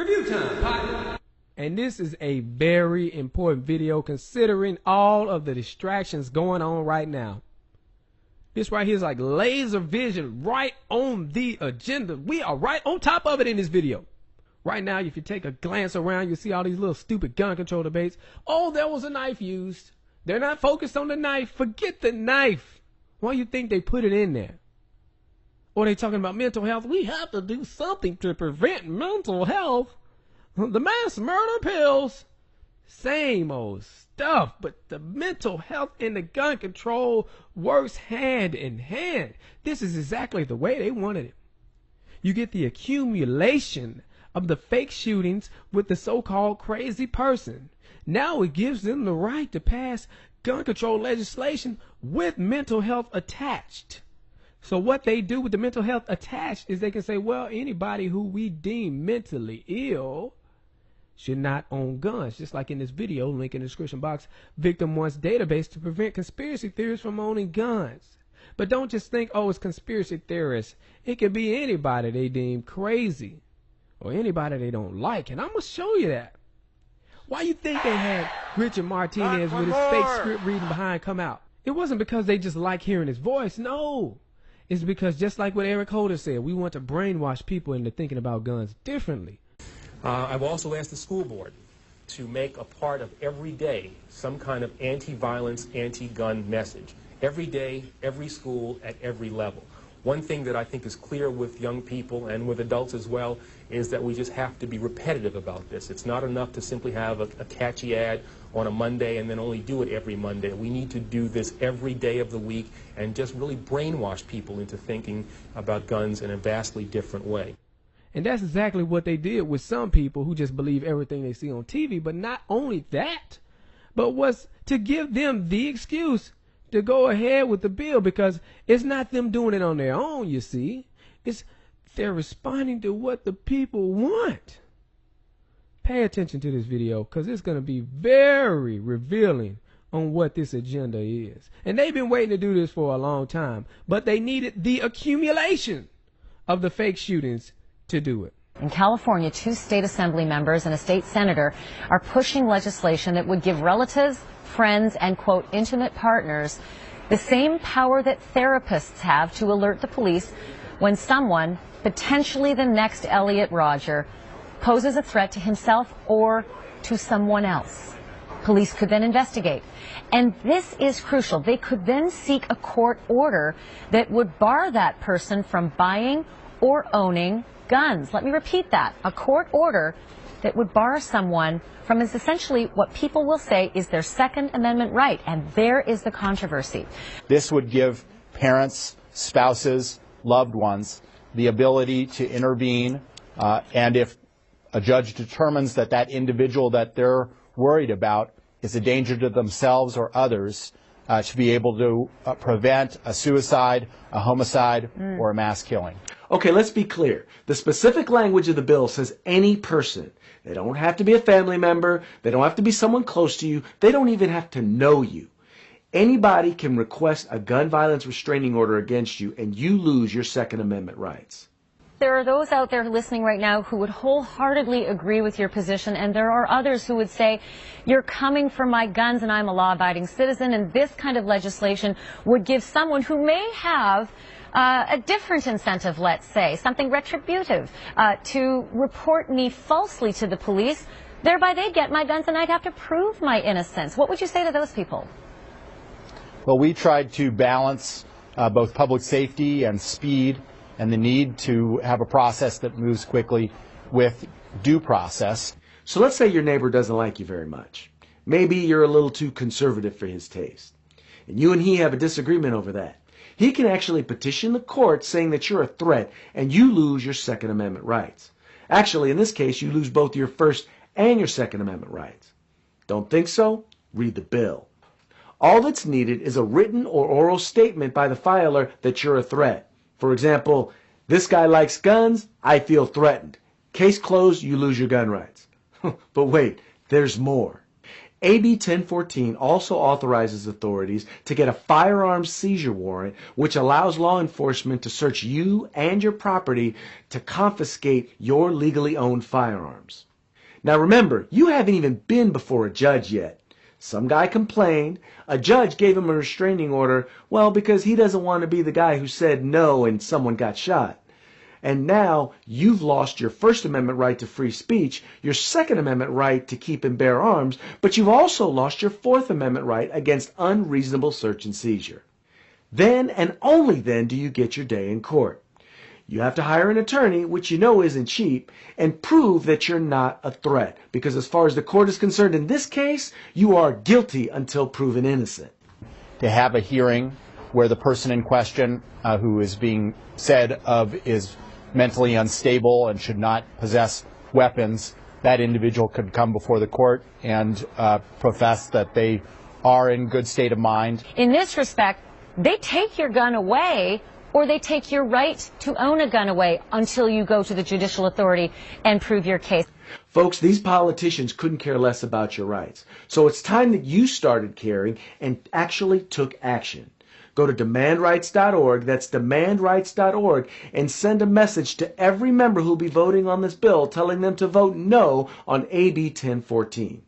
Review time, partner. And this is a very important video considering all of the distractions going on right now. This right here is like laser vision right on the agenda. We are right on top of it in this video. Right now, if you take a glance around, you see all these little stupid gun control debates. Oh, there was a knife used. They're not focused on the knife. Forget the knife. Why do you think they put it in there? Or they talking about mental health. We have to do something to prevent mental health. The mass murder pills. Same old stuff. But the mental health and the gun control works hand in hand. This is exactly the way they wanted it. You get the accumulation of the fake shootings with the so-called crazy person. Now it gives them the right to pass gun control legislation with mental health attached. So what they do with the mental health attached is they can say, well, anybody who we deem mentally ill should not own guns. Just like in this video, link in the description box, victim wants database to prevent conspiracy theorists from owning guns. But don't just think, oh, it's conspiracy theorists. It could be anybody they deem crazy or anybody they don't like. And I'm going to show you that. Why you think they had Richard Martinez with his fake script reading behind come out? It wasn't because they just like hearing his voice. No. It's because just like what Eric Holder said, we want to brainwash people into thinking about guns differently. I've also asked the school board to make a part of every day some kind of anti-violence, anti-gun message. Every day, every school, at every level. One thing that I think is clear with young people and with adults as well is that we just have to be repetitive about this. It's not enough to simply have a catchy ad on a Monday and then only do it every Monday. We need to do this every day of the week and just really brainwash people into thinking about guns in a vastly different way. And that's exactly what they did with some people who just believe everything they see on TV. But not only that, but was to give them the excuse to go ahead with the bill, because it's not them doing it on their own, you see. It's they're responding to what the people want. Pay attention to this video, because it's going to be very revealing on what this agenda is. And they've been waiting to do this for a long time, but they needed the accumulation of the fake shootings to do it. In California, 2 state assembly members and a state senator are pushing legislation that would give relatives, friends, and, quote, intimate partners the same power that therapists have to alert the police when someone, potentially the next Elliot Rodger, poses a threat to himself or to someone else. Police could then investigate. And this is crucial. They could then seek a court order that would bar that person from buying or owning guns. Let me repeat that. A court order that would bar someone from is essentially what people will say is their Second Amendment right, and there is the controversy. This would give parents, spouses, loved ones the ability to intervene, and if a judge determines that that individual that they're worried about is a danger to themselves or others, to be able to prevent a suicide, a homicide, or a mass killing. Okay, let's be clear. The specific language of the bill says any person. They don't have to be a family member. They don't have to be someone close to you. They don't even have to know you. Anybody can request a gun violence restraining order against you, and you lose your Second Amendment rights. There are those out there listening right now who would wholeheartedly agree with your position, and there are others who would say, you're coming for my guns and I'm a law-abiding citizen, and this kind of legislation would give someone who may have a different incentive, let's say, something retributive, to report me falsely to the police. Thereby they'd get my guns and I'd have to prove my innocence. What would you say to those people? Well, we tried to balance both public safety and speed and the need to have a process that moves quickly with due process. So let's say your neighbor doesn't like you very much. Maybe you're a little too conservative for his taste. And you and he have a disagreement over that. He can actually petition the court saying that you're a threat and you lose your Second Amendment rights. Actually, in this case, you lose both your First and your Second Amendment rights. Don't think so? Read the bill. All that's needed is a written or oral statement by the filer that you're a threat. For example, this guy likes guns, I feel threatened. Case closed, you lose your gun rights. But wait, there's more. AB 1014 also authorizes authorities to get a firearms seizure warrant, which allows law enforcement to search you and your property to confiscate your legally owned firearms. Now remember, you haven't even been before a judge yet. Some guy complained, a judge gave him a restraining order, well, because he doesn't want to be the guy who said no and someone got shot. And now you've lost your First Amendment right to free speech, your Second Amendment right to keep and bear arms, but you've also lost your Fourth Amendment right against unreasonable search and seizure. Then and only then do you get your day in court. You have to hire an attorney, which you know isn't cheap, and prove that you're not a threat. Because as far as the court is concerned in this case, you are guilty until proven innocent. To have a hearing where the person in question who is being said of is mentally unstable and should not possess weapons, that individual could come before the court and profess that they are in good state of mind. In this respect, they take your gun away, or they take your right to own a gun away until you go to the judicial authority and prove your case. Folks, these politicians couldn't care less about your rights. So it's time that you started caring and actually took action. Go to demandrights.org, that's demandrights.org, and send a message to every member who'll be voting on this bill telling them to vote no on AB 1014.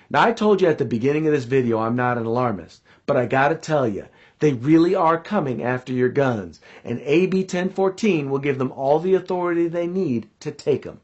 Now, I told you at the beginning of this video I'm not an alarmist, but I gotta tell you, they really are coming after your guns, and AB 1014 will give them all the authority they need to take them.